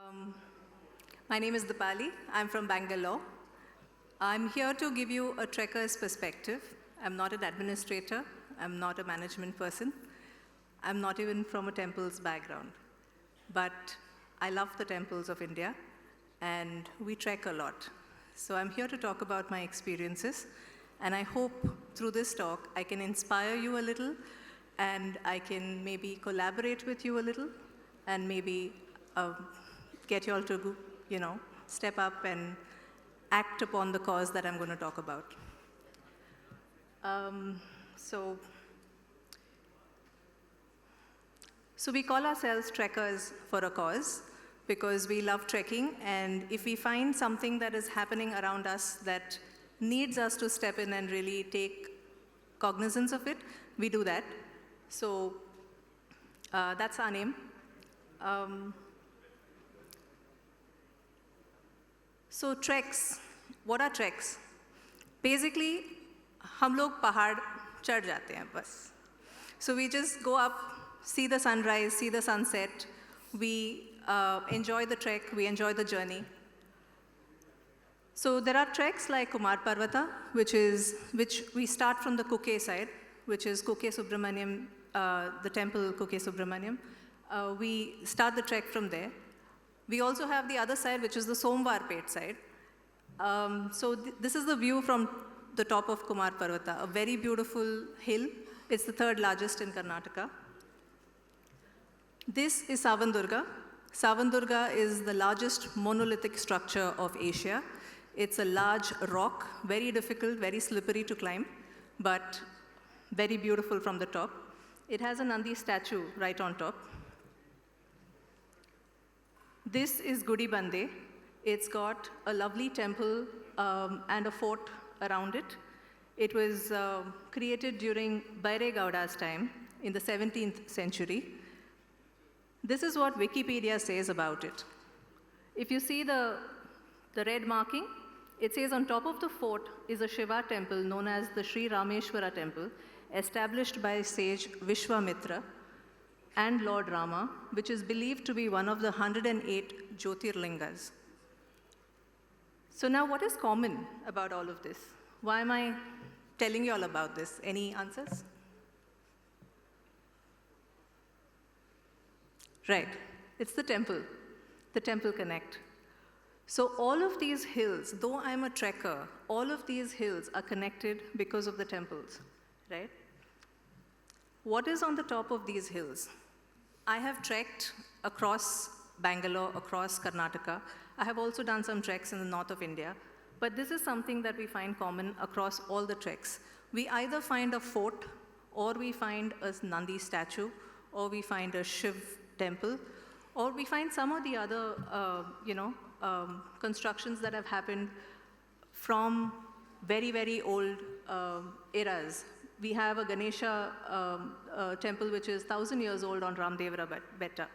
Um, my name is Dipali. I'm from Bangalore. I'm here to give you a trekker's perspective. I'm not an administrator. I'm not a management person. I'm not even from a temples background. But I love the temples of India, and we trek a lot. So I'm here to talk about my experiences, and I hope through this talk I can inspire you a little, and I can maybe collaborate with you a little, and maybe get you all to, step up and act upon the cause that I'm going to talk about. So we call ourselves trekkers for a cause because we love trekking, and if we find something that is happening around us that needs us to step in and really take cognizance of it, we do that. So that's our name. So treks, what are treks? Basically, हम लोग पहाड़ चढ़ जाते हैं बस. So we just go up, see the sunrise, see the sunset. We enjoy the trek, we enjoy the journey. So there are treks like Kumar Parvata, which we start from the Kuke side, which is Kuke Subramaniam, the temple Kuke Subramaniam. We start the trek from there. We also have the other side, which is the Somwarpet side. This is the view from the top of Kumar Parvata, a very beautiful hill. It's the third largest in Karnataka. This is Savandurga. Savandurga is the largest monolithic structure of Asia. It's a large rock, very difficult, very slippery to climb, but very beautiful from the top. It has a Nandi statue right on top. This is Gudi Bande. It's got a lovely temple and a fort around it. It was created during Baire Gowda's time in the 17th century. This is what Wikipedia says about it. If you see the red marking, it says on top of the fort is a Shiva temple known as the Sri Rameshwara temple, established by sage Vishwamitra and Lord Rama, which is believed to be one of the 108 Jyotirlingas. So now what is common about all of this? Why am I telling you all about this? Any answers? Right, it's the Temple Connect. So all of these hills, though I'm a trekker, all of these hills are connected because of the temples, right? What is on the top of these hills? I have trekked across Bangalore, across Karnataka. I have also done some treks in the north of India, but this is something that we find common across all the treks. We either find a fort, or we find a Nandi statue, or we find a Shiv temple, or we find some of the other, constructions that have happened from very, very old eras. We have a Ganesha temple which is 1,000 years old on Ramdevra Betta.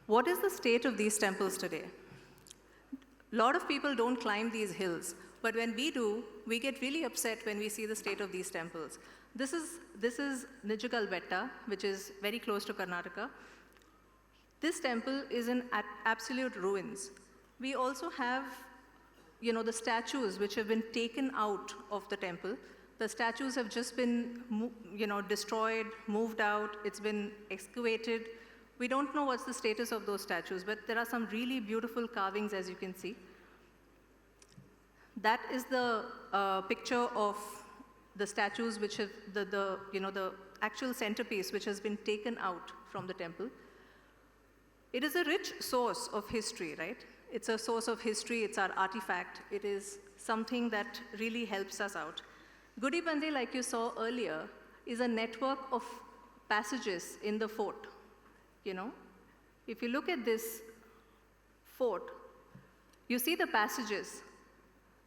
What is the state of these temples today? A lot of people don't climb these hills, but when we do, we get really upset when we see the state of these temples. This is Nijagal Betta, which is very close to Karnataka. This temple is in absolute ruins. We also have, the statues which have been taken out of the temple. The statues have just been, destroyed, moved out. It's been excavated. We don't know what's the status of those statues, but there are some really beautiful carvings, as you can see. That is the picture of the statues which have the actual centerpiece which has been taken out from the temple. It is a rich source of history, right? It's a source of history, it's our artifact. It is something that really helps us out. Gudi Bande, like you saw earlier, is a network of passages in the fort. If you look at this fort, you see the passages.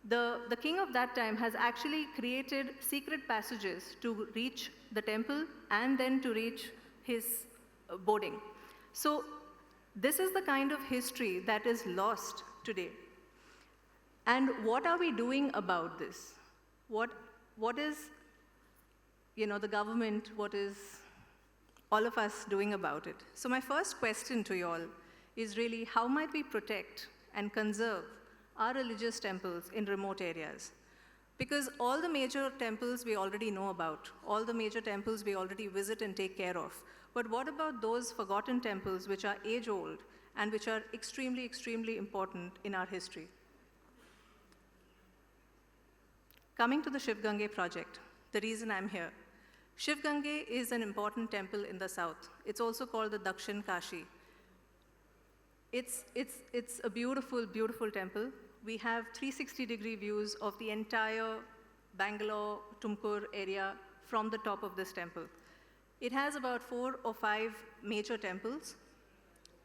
The king of that time has actually created secret passages to reach the temple and then to reach his boarding. So this is the kind of history that is lost today. And what are we doing about this? What is, the government, what is all of us doing about it? So my first question to you all is really how might we protect and conserve our religious temples in remote areas. Because all the major temples we already know about, all the major temples we already visit and take care of. But what about those forgotten temples which are age-old and which are extremely, extremely important in our history? Coming to the Shiv Gange project, the reason I'm here. Shiv Gange is an important temple in the south. It's also called the Dakshin Kashi. It's a beautiful, beautiful temple. We have 360-degree views of the entire Bangalore, Tumkur area from the top of this temple. It has about 4 or 5 major temples.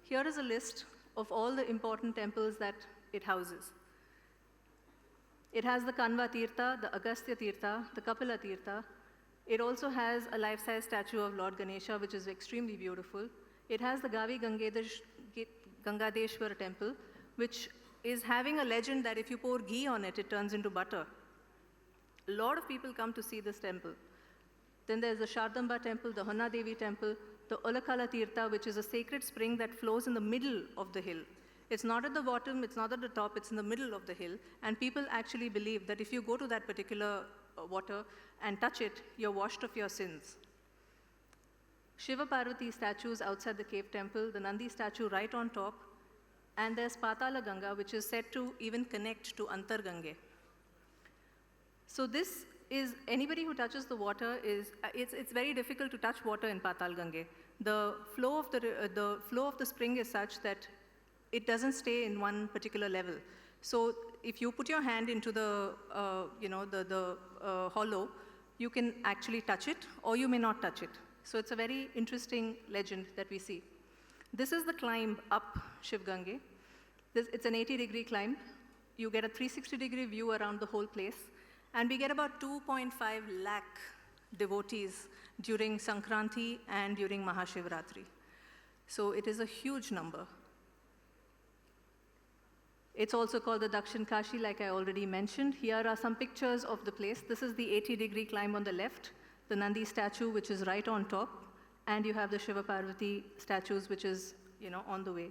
Here is a list of all the important temples that it houses. It has the Kanva Tirtha, the Agastya Tirtha, the Kapila Tirtha. It also has a life-size statue of Lord Ganesha, which is extremely beautiful. It has the Gavi Gangadeshwara temple, which is having a legend that if you pour ghee on it, it turns into butter. A lot of people come to see this temple. Then there's the Shardamba temple, the Honna Devi temple, the Olakala Tirtha, which is a sacred spring that flows in the middle of the hill. It's not at the bottom, it's not at the top, it's in the middle of the hill. And people actually believe that if you go to that particular water and touch it, you're washed of your sins. Shiva Parvati statues outside the cave temple, the Nandi statue right on top, and there's Patala Ganga, which is said to even connect to Antar Gange. So this is, anybody who touches the water it's very difficult to touch water in Patal Gange. The flow of the spring is such that it doesn't stay in one particular level. So if you put your hand into the hollow, you can actually touch it, or you may not touch it. So it's a very interesting legend that we see. This is the climb up Shiv Gange. It's an 80-degree climb. You get a 360-degree view around the whole place. And we get about 2.5 lakh devotees during Sankranti and during Mahashivratri. So it is a huge number. It's also called the Dakshin Kashi, like I already mentioned. Here are some pictures of the place. This is the 80-degree climb on the left, the Nandi statue, which is right on top, and you have the Shiva Parvati statues, which is, on the way.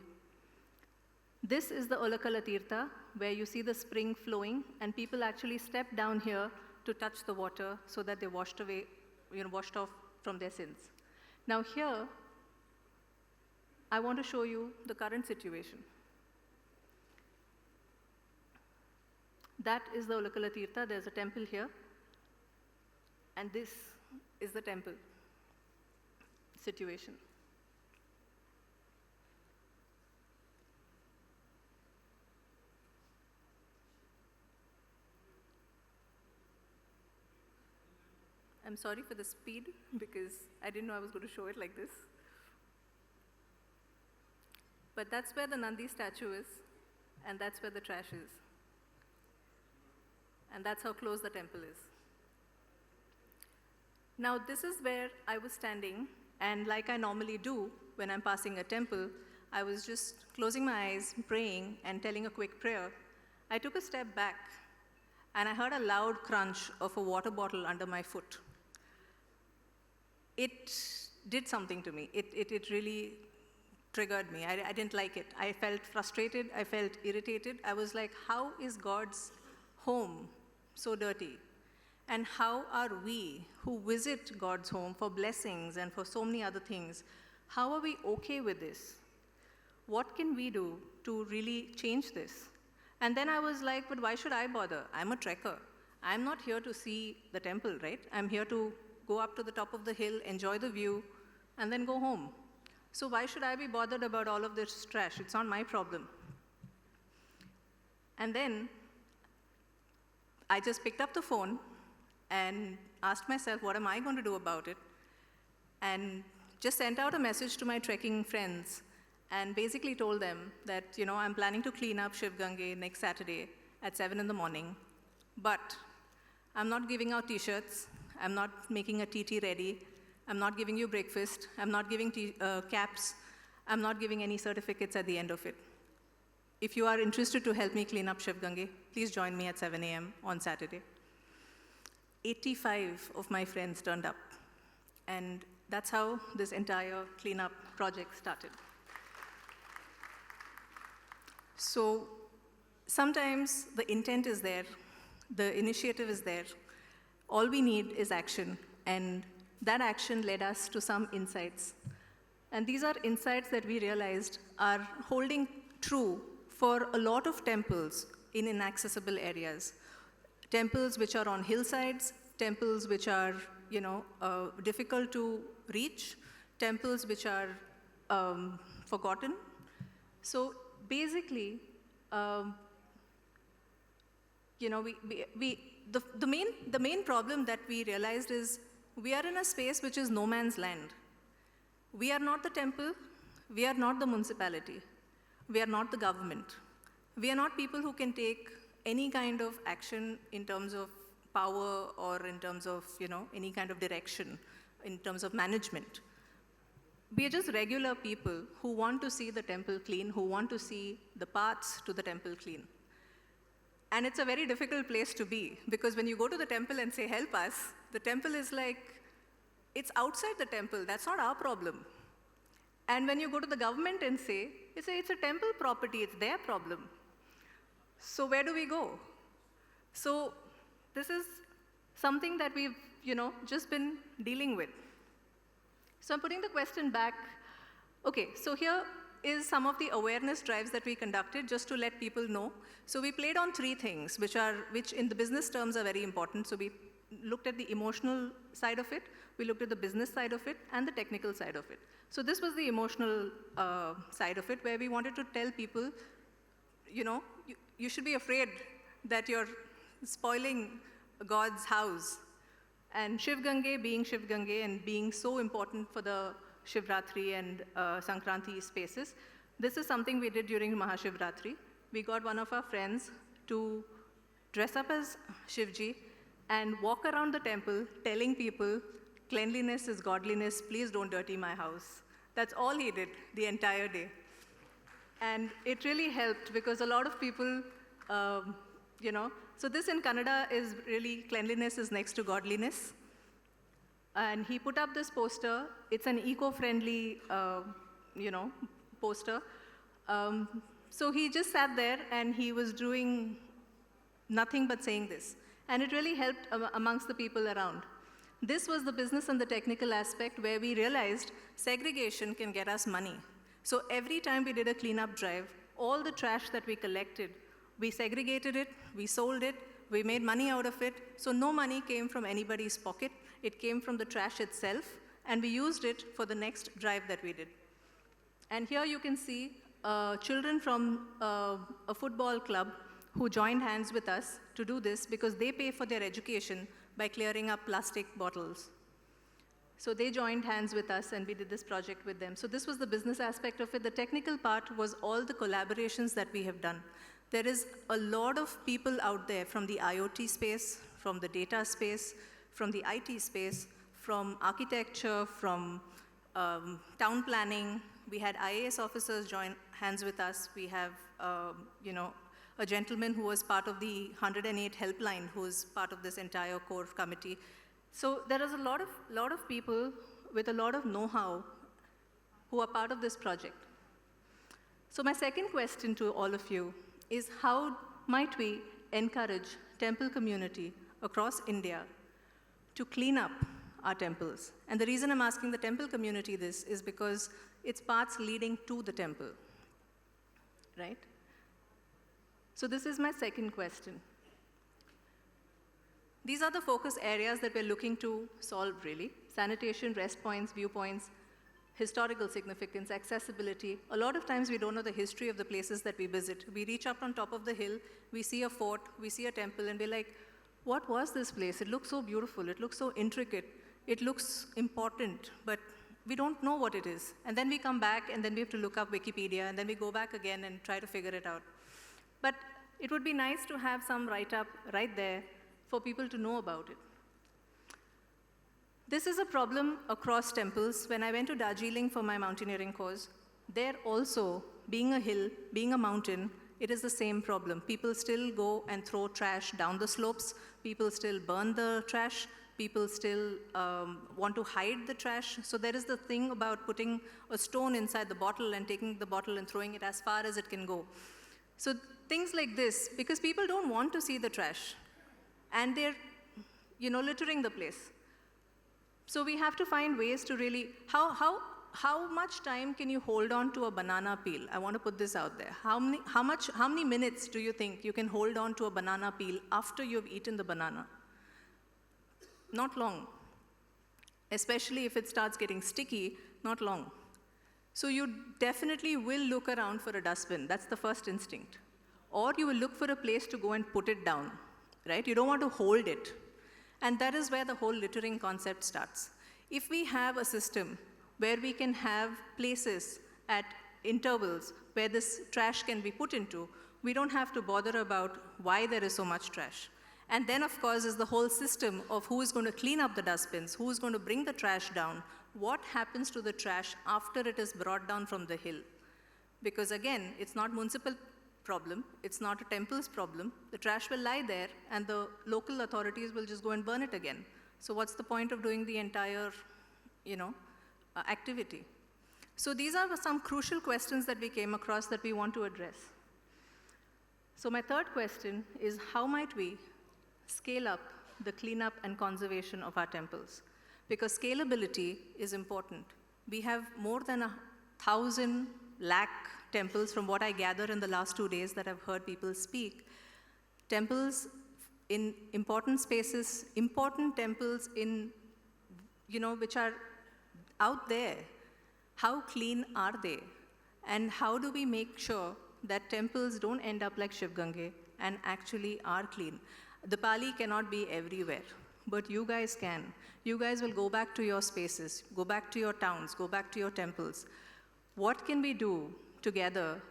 This is the Olakala Tirtha, where you see the spring flowing, and people actually step down here to touch the water so that they're washed away, washed off from their sins. Now here, I want to show you the current situation. That is the Olakala Tirtha. There's a temple here, and this is the temple situation. I'm sorry for the speed, because I didn't know I was going to show it like this. But that's where the Nandi statue is, and that's where the trash is. And that's how close the temple is. Now, this is where I was standing, and like I normally do when I'm passing a temple, I was just closing my eyes, praying, and telling a quick prayer. I took a step back, and I heard a loud crunch of a water bottle under my foot. It did something to me. It really triggered me. I didn't like it. I felt frustrated. I felt irritated. I was like, how is God's home so dirty? And how are we who visit God's home for blessings and for so many other things, how are we okay with this? What can we do to really change this? And then I was like, but why should I bother? I'm a trekker. I'm not here to see the temple, right? I'm here to go up to the top of the hill, enjoy the view, and then go home. So why should I be bothered about all of this trash? It's not my problem. And then I just picked up the phone and asked myself, what am I going to do about it? And just sent out a message to my trekking friends and basically told them that, I'm planning to clean up Shiv Gange next Saturday at 7 in the morning, but I'm not giving out t-shirts, I'm not making a TT ready, I'm not giving you breakfast, I'm not giving caps, I'm not giving any certificates at the end of it. If you are interested to help me clean up Shiv Gange, please join me at 7 a.m. on Saturday. 85 of my friends turned up, and that's how this entire cleanup project started. So sometimes the intent is there, the initiative is there. All we need is action, and that action led us to some insights. And these are insights that we realized are holding true for a lot of temples in inaccessible areas. Temples which are on hillsides, temples which are, difficult to reach, temples which are forgotten. So basically, the main problem that we realized is we are in a space which is no man's land. We are not the temple, we are not the municipality, we are not the government. We are not people who can take any kind of action in terms of power or in terms of, any kind of direction, in terms of management. We are just regular people who want to see the temple clean, who want to see the paths to the temple clean. And it's a very difficult place to be, because when you go to the temple and say, help us, the temple is like, it's outside the temple, that's not our problem. And when you go to the government and say, it's a temple property, it's their problem. So where do we go? So this is something that we've, just been dealing with. So I'm putting the question back. Okay, so here is some of the awareness drives that we conducted just to let people know. So we played on three things, which in the business terms are very important. So we looked at the emotional side of it, we looked at the business side of it, and the technical side of it. So this was the emotional side of it, where we wanted to tell people, you should be afraid that you're spoiling God's house. And Shiv Gange being Shiv Gange and being so important for the Shivratri and Sankranti spaces, this is something we did during Mahashivratri. We got one of our friends to dress up as Shivji and walk around the temple telling people, cleanliness is godliness, please don't dirty my house. That's all he did the entire day. And it really helped, because a lot of people, so this in Kannada is really, cleanliness is next to godliness. And he put up this poster. It's an eco-friendly, poster. So he just sat there and he was doing nothing but saying this. And it really helped amongst the people around. This was the business and the technical aspect where we realized segregation can get us money. So every time we did a cleanup drive, all the trash that we collected, we segregated it, we sold it, we made money out of it. So no money came from anybody's pocket. It came from the trash itself, and we used it for the next drive that we did. And here you can see children from a football club who joined hands with us to do this, because they pay for their education by clearing up plastic bottles. So they joined hands with us and we did this project with them. So this was the business aspect of it. The technical part was all the collaborations that we have done. There is a lot of people out there from the IoT space, from the data space, from the IT space, from architecture, from town planning. We had IAS officers join hands with us. We have, a gentleman who was part of the 108 helpline, who is part of this entire core committee. So there is a lot of people with a lot of know-how who are part of this project. So my second question to all of you is, how might we encourage temple community across India to clean up our temples? And the reason I'm asking the temple community this is because it's paths leading to the temple, right? So this is my second question. These are the focus areas that we're looking to solve, really. Sanitation, rest points, viewpoints, historical significance, accessibility. A lot of times we don't know the history of the places that we visit. We reach up on top of the hill, we see a fort, we see a temple, and we're like, what was this place? It looks so beautiful, it looks so intricate, it looks important, but we don't know what it is. And then we come back, and then we have to look up Wikipedia, and then we go back again and try to figure it out. But it would be nice to have some write-up right there for people to know about it. This is a problem across temples. When I went to Darjeeling for my mountaineering course, there also, being a hill, being a mountain, it is the same problem. People still go and throw trash down the slopes. People still burn the trash. People still want to hide the trash. So there is the thing about putting a stone inside the bottle and taking the bottle and throwing it as far as it can go. So things like this, because people don't want to see the trash, and they're, littering the place. So we have to find ways to really, how much time can you hold on to a banana peel? I want to put this out there. How many minutes do you think you can hold on to a banana peel after you've eaten the banana? Not long. Especially if it starts getting sticky, not long. So you definitely will look around for a dustbin. That's the first instinct. Or you will look for a place to go and put it down, right? You don't want to hold it. And that is where the whole littering concept starts. If we have a system where we can have places at intervals where this trash can be put into, we don't have to bother about why there is so much trash. And then, of course, is the whole system of who is going to clean up the dustbins, who is going to bring the trash down, what happens to the trash after it is brought down from the hill. Because again, it's not municipal problem, it's not a temple's problem. The trash will lie there, and the local authorities will just go and burn it again. So what's the point of doing the entire, activity? So these are some crucial questions that we came across that we want to address. So my third question is, how might we scale up the cleanup and conservation of our temples? Because scalability is important. We have more than 1,000 lakh temples, from what I gather in the last 2 days that I've heard people speak. Temples in important spaces, important temples in, which are out there. How clean are they? And how do we make sure that temples don't end up like Shiv Gange and actually are clean? Dipali cannot be everywhere, but you guys can. You guys will go back to your spaces, go back to your towns, go back to your temples. What can we do together?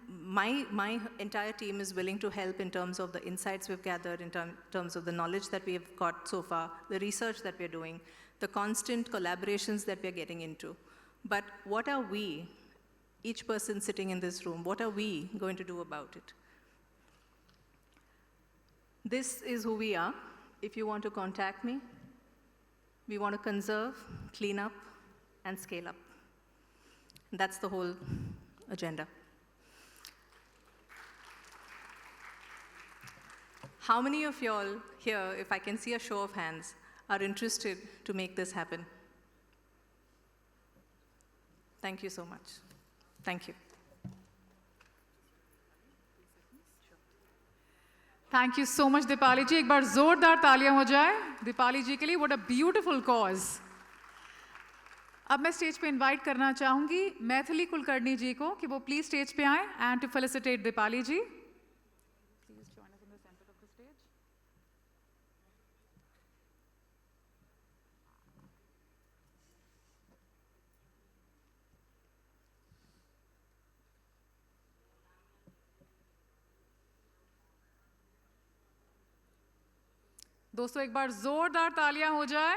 My entire team is willing to help in terms of the insights we've gathered, in terms of the knowledge that we've got so far, the research that we're doing, the constant collaborations that we're getting into. But what are we, each person sitting in this room, what are we going to do about it? This is who we are. If you want to contact me, we want to conserve, clean up, and scale up. That's the whole agenda. How many of y'all here, if I can see a show of hands, are interested to make this happen? Thank you so much. Thank you. Thank you so much, Dipali ji. एक बार जोरदार तालियां हो जाए दीपाली जी के लिए. What a beautiful cause. अब मैं stage पे इनवाइट करना चाहूंगी मैथिली कुलकर्णी जी को कि वो प्लीज स्टेज पे आए and to felicitate Deepali ji. Please join us in the center of the stage. दोस्तों एक बार जोरदार तालियां हो जाए